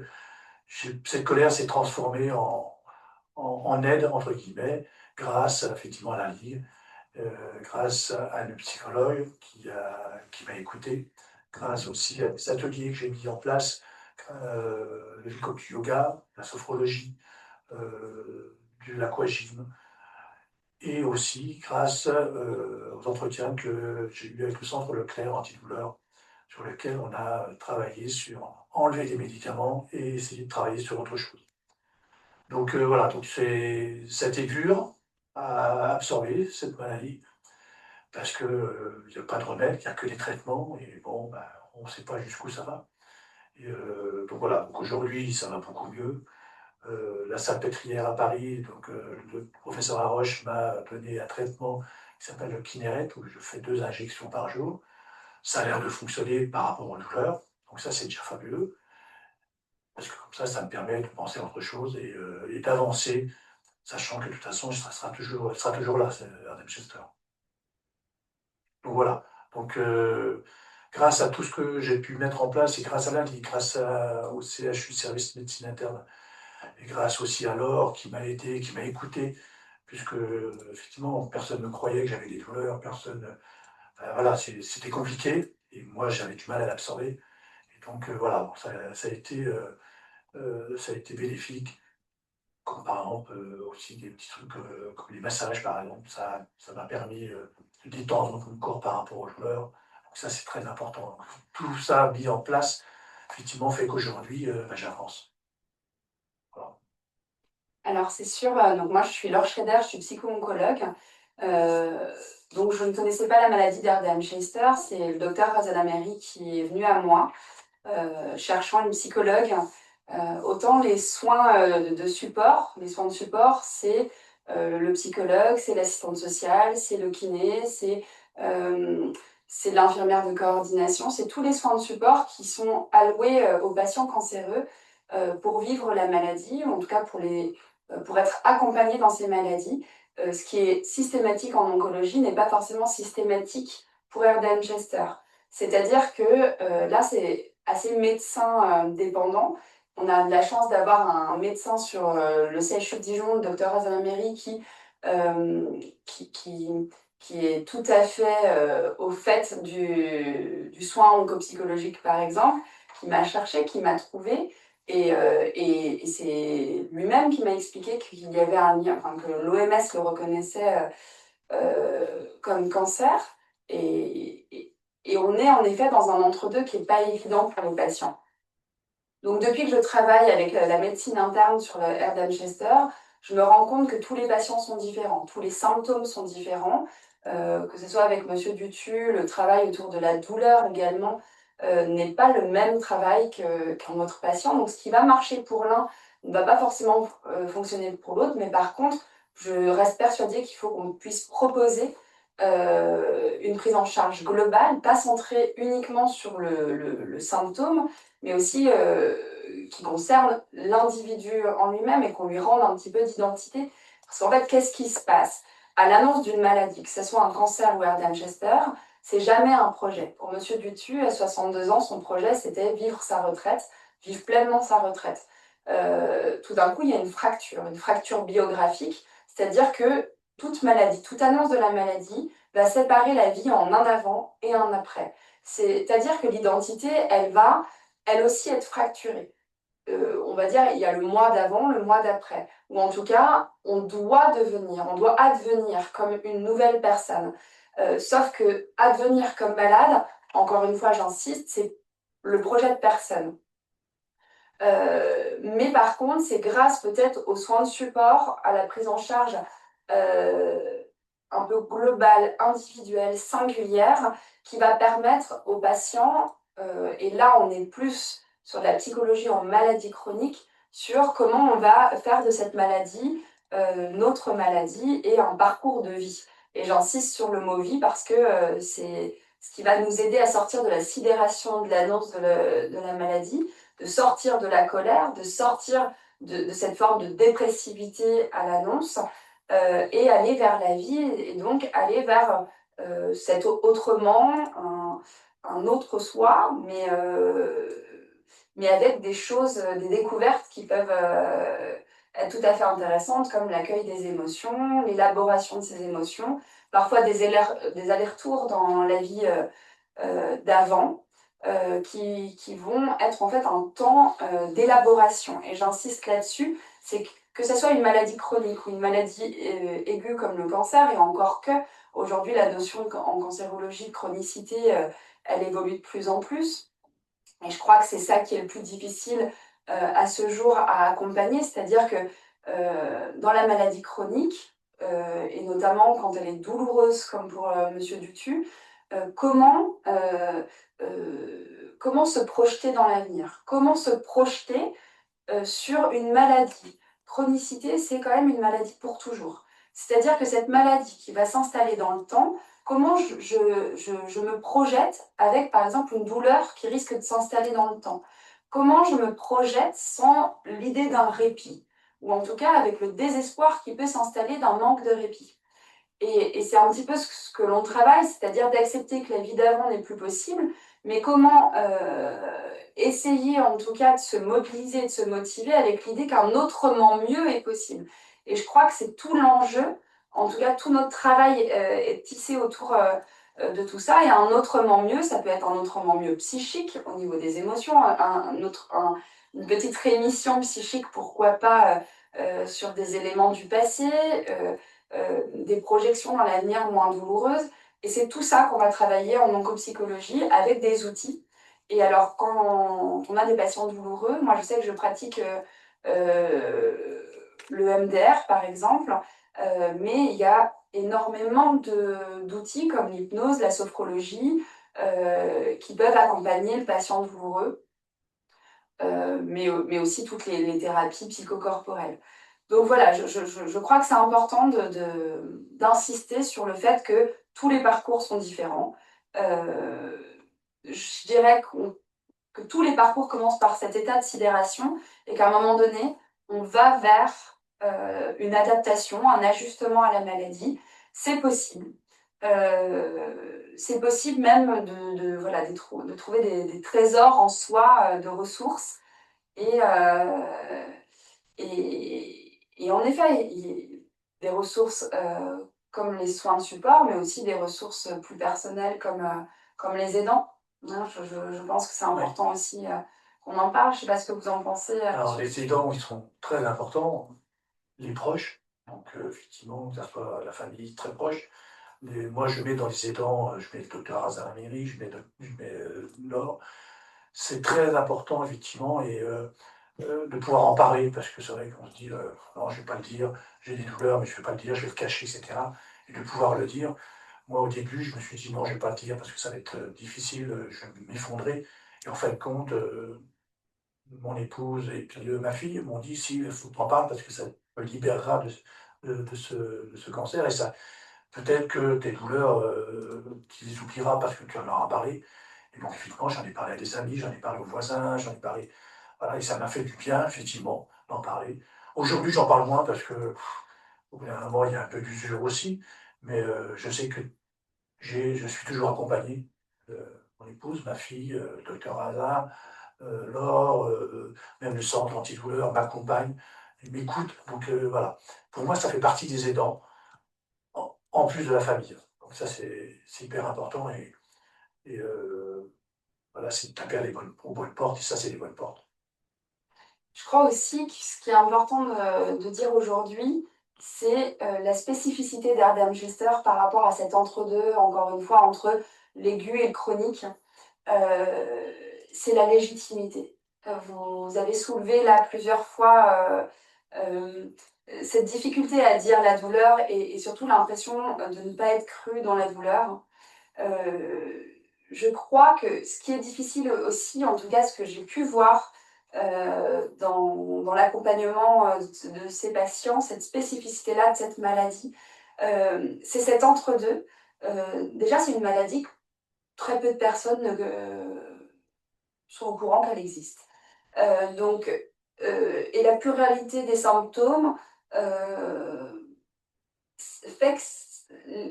cette colère s'est transformée en aide, entre guillemets, grâce effectivement à la Ligue, grâce à une psychologue qui m'a écouté, grâce aussi à des ateliers que j'ai mis en place, comme du yoga, la sophrologie, de l'aquagym, et aussi grâce aux entretiens que j'ai eus avec le centre Leclerc antidouleur, sur lequel on a travaillé sur enlever les médicaments et essayer de travailler sur autre chose. Donc voilà, donc ça a été dur à absorber cette maladie, parce qu'il n'y a pas de remède, il n'y a que des traitements, et bon, ben, on ne sait pas jusqu'où ça va. Et, donc voilà, donc aujourd'hui ça va beaucoup mieux. La Salpêtrière à Paris, donc le professeur Haroche m'a donné un traitement qui s'appelle le Kineret, où je fais 2 injections par jour. Ça a l'air de fonctionner par rapport aux douleurs, donc ça c'est déjà fabuleux, parce que comme ça me permet de penser à autre chose et d'avancer, sachant que de toute façon, elle sera toujours là, c'est Erdheim-Chester. Donc voilà. Donc, grâce à tout ce que j'ai pu mettre en place, et grâce à la Ligue, au CHU, Service de médecine interne, et grâce aussi à Laure qui m'a aidé, qui m'a écouté, puisque effectivement, personne ne croyait que j'avais des douleurs, personne. Voilà, c'était compliqué, et moi j'avais du mal à l'absorber. Et donc voilà, bon, ça a été bénéfique. Comme par exemple aussi des petits trucs comme les massages par exemple, ça m'a permis de détendre mon corps par rapport aux douleurs. Donc ça c'est très important. Donc, tout ça mis en place, effectivement, fait qu'aujourd'hui, j'avance. Voilà. Alors c'est sûr, donc moi je suis Laure Schrader, je suis psycho-oncologue. Euh, donc je ne connaissais pas la maladie d'Erdheim-Chester, c'est le docteur Razanameri qui est venu à moi, cherchant une psychologue. Autant les soins de support, les soins de support, c'est le psychologue, c'est l'assistante sociale, c'est le kiné, c'est l'infirmière de coordination, c'est tous les soins de support qui sont alloués aux patients cancéreux pour vivre la maladie, ou en tout cas pour être accompagnés dans ces maladies. Ce qui est systématique en oncologie n'est pas forcément systématique pour Erdheim-Chester. C'est-à-dire que là, c'est assez médecin dépendant. On a de la chance d'avoir un médecin sur le CHU de Dijon, le docteur Azameri, euh, qui, qui, qui est tout à fait au fait du soin oncopsychologique, par exemple, qui m'a cherché, qui m'a trouvé. Et c'est lui-même qui m'a expliqué qu'il y avait un lien, enfin, que l'OMS le reconnaissait comme cancer. Et on est en effet dans un entre-deux qui n'est pas évident pour les patients. Donc depuis que je travaille avec la médecine interne sur le Erdheim-Chester, je me rends compte que tous les patients sont différents, tous les symptômes sont différents. que ce soit avec Monsieur Dutu, le travail autour de la douleur également n'est pas le même travail qu'un autre patient. Donc ce qui va marcher pour l'un ne va pas forcément fonctionner pour l'autre, mais par contre, je reste persuadée qu'il faut qu'on puisse proposer une prise en charge globale, pas centrée uniquement sur le symptôme, mais aussi qui concerne l'individu en lui-même et qu'on lui rende un petit peu d'identité. Parce qu'en fait, qu'est-ce qui se passe? À l'annonce d'une maladie, que ce soit un cancer ou Erdheim-Chester, c'est jamais un projet. Pour Monsieur Dutu, à 62 ans, son projet, c'était vivre sa retraite, vivre pleinement sa retraite. Tout d'un coup, il y a une fracture biographique, c'est-à-dire que toute maladie, toute annonce de la maladie va séparer la vie en un avant et un après. C'est-à-dire que l'identité, elle va, elle aussi, être fracturée. On va dire, il y a le mois d'avant, le mois d'après. Ou en tout cas, on doit advenir comme une nouvelle personne. Sauf que advenir comme malade, encore une fois, j'insiste, c'est le projet de personne. Mais par contre, c'est grâce peut-être aux soins de support, à la prise en charge un peu globale, individuelle, singulière, qui va permettre aux patients, et là on est plus sur la psychologie en maladie chronique, sur comment on va faire de cette maladie notre maladie et un parcours de vie. Et j'insiste sur le mot vie parce que c'est ce qui va nous aider à sortir de la sidération de l'annonce de la maladie, de sortir de la colère, de sortir de cette forme de dépressivité à l'annonce et aller vers la vie et donc aller vers cet autrement, un autre soi, mais avec des choses, des découvertes qui peuvent être tout à fait intéressantes comme l'accueil des émotions, l'élaboration de ces émotions, parfois des allers-retours dans la vie d'avant. Qui vont être en fait un temps d'élaboration. Et j'insiste là-dessus, c'est que ce soit une maladie chronique ou une maladie aiguë comme le cancer, et encore que, aujourd'hui, la notion en cancérologie de chronicité, elle évolue de plus en plus. Et je crois que c'est ça qui est le plus difficile à ce jour à accompagner, c'est-à-dire que dans la maladie chronique, et notamment quand elle est douloureuse, comme pour Monsieur Dutu, comment se projeter dans l'avenir? Comment se projeter sur une maladie? Chronicité, c'est quand même une maladie pour toujours. C'est-à-dire que cette maladie qui va s'installer dans le temps, comment je me projette avec, par exemple, une douleur qui risque de s'installer dans le temps? Comment je me projette sans l'idée d'un répit? Ou en tout cas avec le désespoir qui peut s'installer d'un manque de répit. Et c'est un petit peu ce que l'on travaille, c'est-à-dire d'accepter que la vie d'avant n'est plus possible, mais comment essayer en tout cas de se mobiliser, de se motiver avec l'idée qu'un autrement mieux est possible. Et je crois que c'est tout l'enjeu, en tout cas tout notre travail est tissé autour de tout ça, et un autrement mieux, ça peut être un autrement mieux psychique au niveau des émotions, une petite rémission psychique, pourquoi pas sur des éléments du passé, des projections dans l'avenir moins douloureuses. Et c'est tout ça qu'on va travailler en oncopsychologie avec des outils. Et alors, quand on a des patients douloureux, moi je sais que je pratique le MDR par exemple, mais il y a énormément d'outils comme l'hypnose, la sophrologie, qui peuvent accompagner le patient douloureux, mais aussi toutes les thérapies psychocorporelles. Donc voilà, je crois que c'est important d'insister sur le fait que tous les parcours sont différents. Je dirais que tous les parcours commencent par cet état de sidération et qu'à un moment donné, on va vers une adaptation, un ajustement à la maladie. C'est possible. C'est possible même de trouver des trésors en soi, de ressources. Et, en effet, il y a des ressources comme les soins de support, mais aussi des ressources plus personnelles comme les aidants. Hein, je pense que c'est important aussi qu'on en parle. Je ne sais pas ce que vous en pensez. Alors, les aidants, ils sont très importants, les proches, donc effectivement, que ce soit la famille très proche. Mais moi, je mets dans les aidants, je mets le docteur Azanamiri, je mets Laure. C'est très important, effectivement, et de pouvoir en parler, parce que c'est vrai qu'on se dit, non, je ne vais pas le dire, j'ai des douleurs, mais je ne vais pas le dire, je vais le cacher, etc. Et de pouvoir le dire, moi, au début, je me suis dit: «Non, je ne vais pas le dire parce que ça va être difficile, je vais m'effondrer» et en fin de compte, mon épouse et puis, ma fille m'ont dit: «Si, il faut que tu en parles parce que ça te libérera de ce cancer et ça peut-être que tes douleurs, tu les oublieras parce que tu en auras parlé». Et donc effectivement, j'en ai parlé à des amis, j'en ai parlé aux voisins, j'en ai parlé voilà et ça m'a fait du bien effectivement d'en parler. Aujourd'hui, j'en parle moins parce que, au bout d'un moment, il y a un peu d'usure aussi, mais je sais que je suis toujours accompagné, mon épouse, ma fille, le docteur Hazard, Laure, même le centre antidouleur m'accompagne, il m'écoute donc voilà. Pour moi, ça fait partie des aidants, en plus de la famille. Donc ça, c'est hyper important et voilà, c'est de taper à aux bonnes portes et ça, c'est les bonnes portes. Je crois aussi que ce qui est important de dire aujourd'hui, c'est la spécificité d'Erdem Gester par rapport à cet entre-deux, encore une fois, entre l'aigu et le chronique. C'est la légitimité. Vous avez soulevé là plusieurs fois cette difficulté à dire la douleur et surtout l'impression de ne pas être cru dans la douleur. Je crois que ce qui est difficile aussi, en tout cas ce que j'ai pu voir dans l'accompagnement de ces patients, cette spécificité-là de cette maladie, c'est cet entre-deux. Déjà, c'est une maladie que très peu de personnes sont au courant qu'elle existe. Et la pluralité des symptômes fait que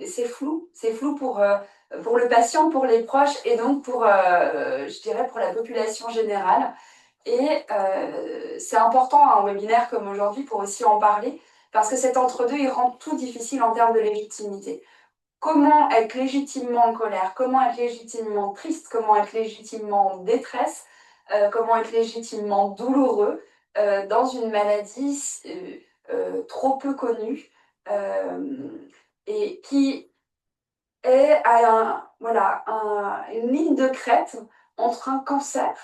c'est flou pour le patient, pour les proches et donc je dirais, pour la population générale. Et c'est important à un webinaire comme aujourd'hui pour aussi en parler, parce que cet entre-deux, il rend tout difficile en termes de légitimité. Comment être légitimement en colère, comment être légitimement triste, comment être légitimement en détresse, comment être légitimement douloureux dans une maladie trop peu connue et qui est à une ligne de crête entre un cancer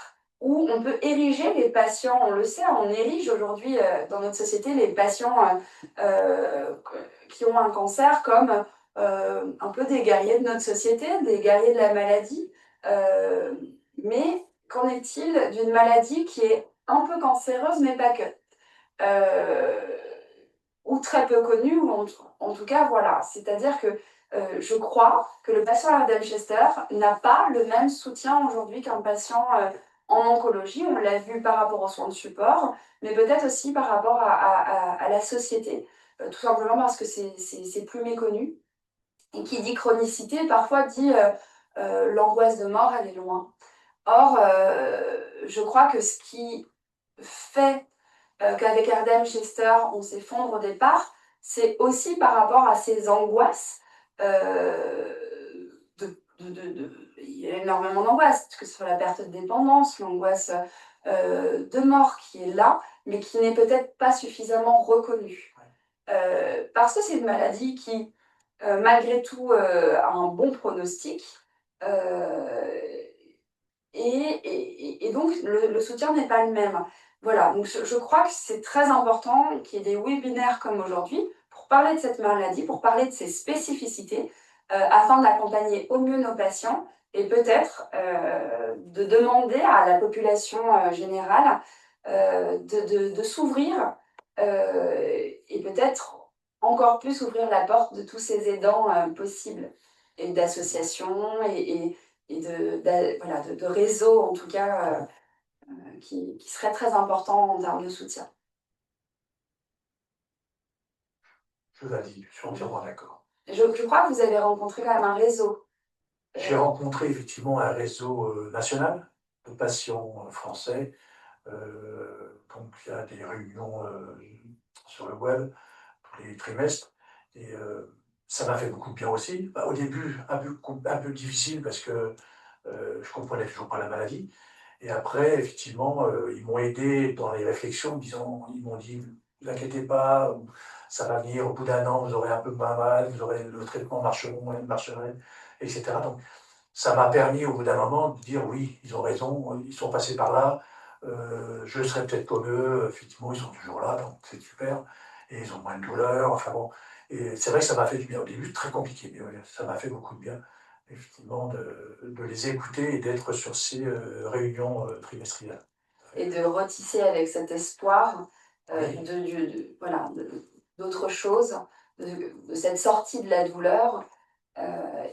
où on peut ériger les patients, on le sait, on érige aujourd'hui dans notre société les patients qui ont un cancer comme un peu des guerriers de notre société, des guerriers de la maladie. Mais qu'en est-il d'une maladie qui est un peu cancéreuse, mais pas que ou très peu connue, ou en tout cas, voilà. C'est-à-dire que je crois que le patient Erdem-Chester n'a pas le même soutien aujourd'hui qu'un patient en oncologie. On l'a vu par rapport aux soins de support, mais peut-être aussi par rapport à la société, tout simplement parce que c'est plus méconnu. Et qui dit chronicité, parfois dit l'angoisse de mort, elle est loin. Or, je crois que ce qui fait qu'avec Erdem-Chester, on s'effondre au départ, c'est aussi par rapport à ces angoisses. Il y a énormément d'angoisses, que ce soit la perte de dépendance, l'angoisse de mort qui est là, mais qui n'est peut-être pas suffisamment reconnue. Parce que c'est une maladie qui, malgré tout, a un bon pronostic. Et donc, le soutien n'est pas le même. Voilà, donc je crois que c'est très important qu'il y ait des webinaires comme aujourd'hui pour parler de cette maladie, pour parler de ses spécificités, afin d'accompagner au mieux nos patients et peut-être de demander à la population générale de s'ouvrir et peut-être encore plus ouvrir la porte de tous ces aidants possibles et d'associations et de réseaux, en tout cas, qui serait très important en termes de soutien. Je valide, je suis entièrement d'accord. Je crois que vous avez rencontré quand même un réseau. J'ai rencontré effectivement un réseau national de patients français. Donc il y a des réunions sur le web tous les trimestres. Et ça m'a fait beaucoup de bien aussi. Bah, au début, un peu difficile parce que je comprenais toujours pas la maladie. Et après, effectivement, ils m'ont aidé dans les réflexions, ils m'ont dit, ne vous inquiétez pas, ça va venir, au bout d'un an, vous aurez un peu moins mal, le traitement marcherait, etc. Donc, ça m'a permis, au bout d'un moment, de dire, oui, ils ont raison, ils sont passés par là, je serai peut-être comme eux, effectivement, ils sont toujours là, donc c'est super, et ils ont moins de douleur, enfin bon. Et c'est vrai que ça m'a fait du bien au début, très compliqué, mais ouais, ça m'a fait beaucoup de bien, effectivement, de les écouter et d'être sur ces réunions trimestrielles. Et de retisser avec cet espoir Oui, voilà, d'autres choses, de cette sortie de la douleur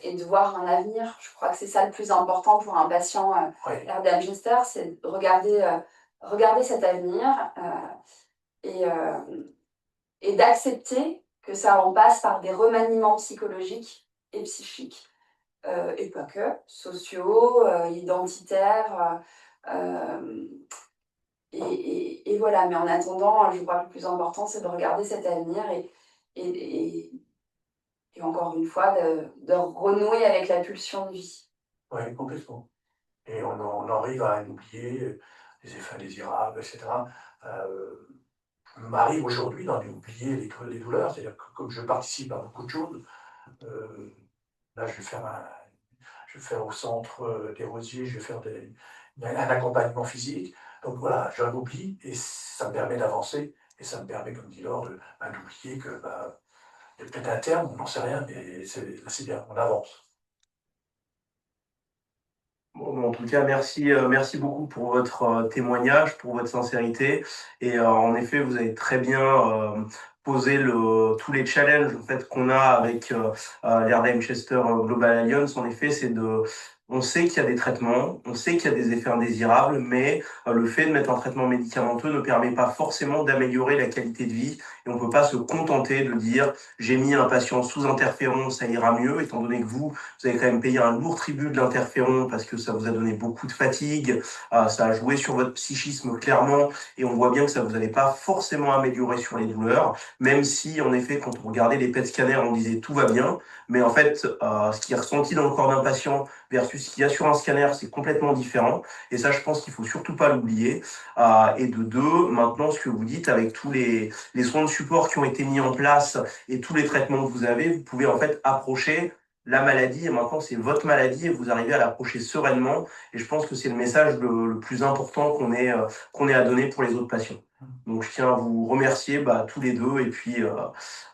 et de voir un avenir. Je crois que c'est ça le plus important pour un patient oui, Erdheim-Chester, c'est de regarder cet avenir et, et d'accepter que ça en passe par des remaniements psychologiques et psychiques, et pas que, sociaux, identitaires. Et voilà, mais en attendant, je crois que le plus important, c'est de regarder cet avenir et, et, et encore une fois, de renouer avec la pulsion de vie. oui, complètement. Et on arrive à oublier les effets indésirables, etc. Euh, il m'arrive aujourd'hui d'en oublier les douleurs, c'est-à-dire que comme je participe à beaucoup de choses, euh, là je vais faire au centre des Rosiers, je vais faire un accompagnement physique. Donc voilà, j'en oublie et ça me permet d'avancer et ça me permet, comme dit Laure, d'oublier que bah, il y a peut-être un terme, on n'en sait rien, mais c'est bien, on avance. Bon, en tout cas, merci beaucoup pour votre témoignage, pour votre sincérité. Et en effet, vous avez très bien posé tous les challenges en fait qu'on a avec l'Erdheim Chester Global Alliance. En effet, on sait qu'il y a des traitements, on sait qu'il y a des effets indésirables, mais le fait de mettre un traitement médicamenteux ne permet pas forcément d'améliorer la qualité de vie. Et on ne peut pas se contenter de dire j'ai mis un patient sous interféron, ça ira mieux, étant donné que vous avez quand même payé un lourd tribut de l'interféron parce que ça vous a donné beaucoup de fatigue, ça a joué sur votre psychisme clairement, et on voit bien que ça vous avait pas forcément amélioré sur les douleurs, même si en effet quand on regardait les PET scanners on disait tout va bien, mais en fait ce qui est ressenti dans le corps d'un patient versus ce qu'il y a sur un scanner c'est complètement différent, et ça je pense qu'il faut surtout pas l'oublier. Et de deux, maintenant ce que vous dites avec tous les soins de support qui ont été mis en place et tous les traitements que vous avez, vous pouvez en fait approcher la maladie et maintenant c'est votre maladie et vous arrivez à l'approcher sereinement, et je pense que c'est le message le plus important qu'on ait à donner pour les autres patients. Donc je tiens à vous remercier tous les deux, et puis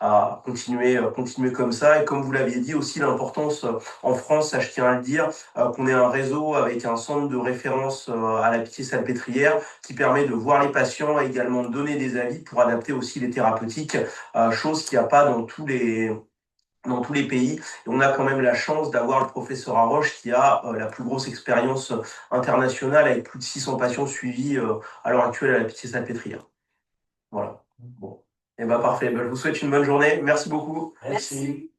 à continuer comme ça, et comme vous l'aviez dit aussi l'importance en France, ça je tiens à le dire, qu'on ait un réseau avec un centre de référence à la Pitié-Salpêtrière qui permet de voir les patients et également de donner des avis pour adapter aussi les thérapeutiques, chose qu'il n'y a pas dans tous les pays. Et on a quand même la chance d'avoir le professeur Haroche qui a la plus grosse expérience internationale avec plus de 600 patients suivis à l'heure actuelle à la Pitié-Salpêtrière. Voilà. Bon. Et parfait. Je vous souhaite une bonne journée. Merci beaucoup. Merci.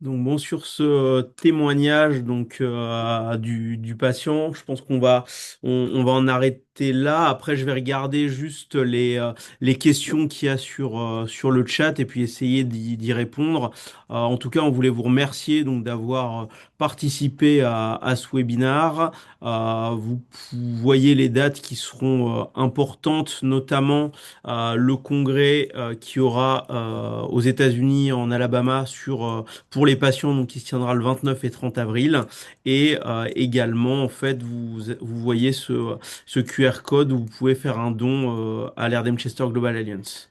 Donc bon, sur ce témoignage du patient, je pense qu'on va en arrêter là. Après, je vais regarder juste les questions qu'il y a sur le chat et puis essayer d'y répondre. En tout cas, on voulait vous remercier donc d'avoir participé à ce webinaire. Vous voyez les dates qui seront importantes, notamment le congrès qui aura aux États-Unis en Alabama pour les patients, donc qui se tiendra le 29 et 30 avril. Et également, en fait, vous voyez ce QR code où vous pouvez faire un don à l'Erdem Chester Global Alliance.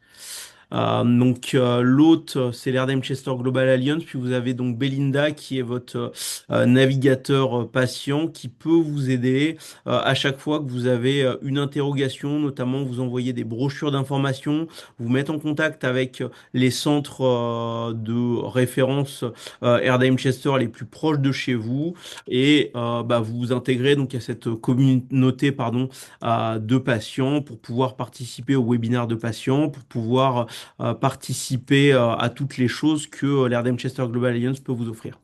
L'autre, c'est l'Erdem Chester Global Alliance, puis vous avez donc Belinda qui est votre navigateur patient qui peut vous aider à chaque fois que vous avez une interrogation, notamment vous envoyer des brochures d'information, vous mettre en contact avec les centres de référence Erdheim Chester les plus proches de chez vous, et vous vous intégrez donc à cette communauté de patients pour pouvoir participer au webinaire de patients, pour pouvoir participer à toutes les choses que l'Erdheim Chester Global Alliance peut vous offrir.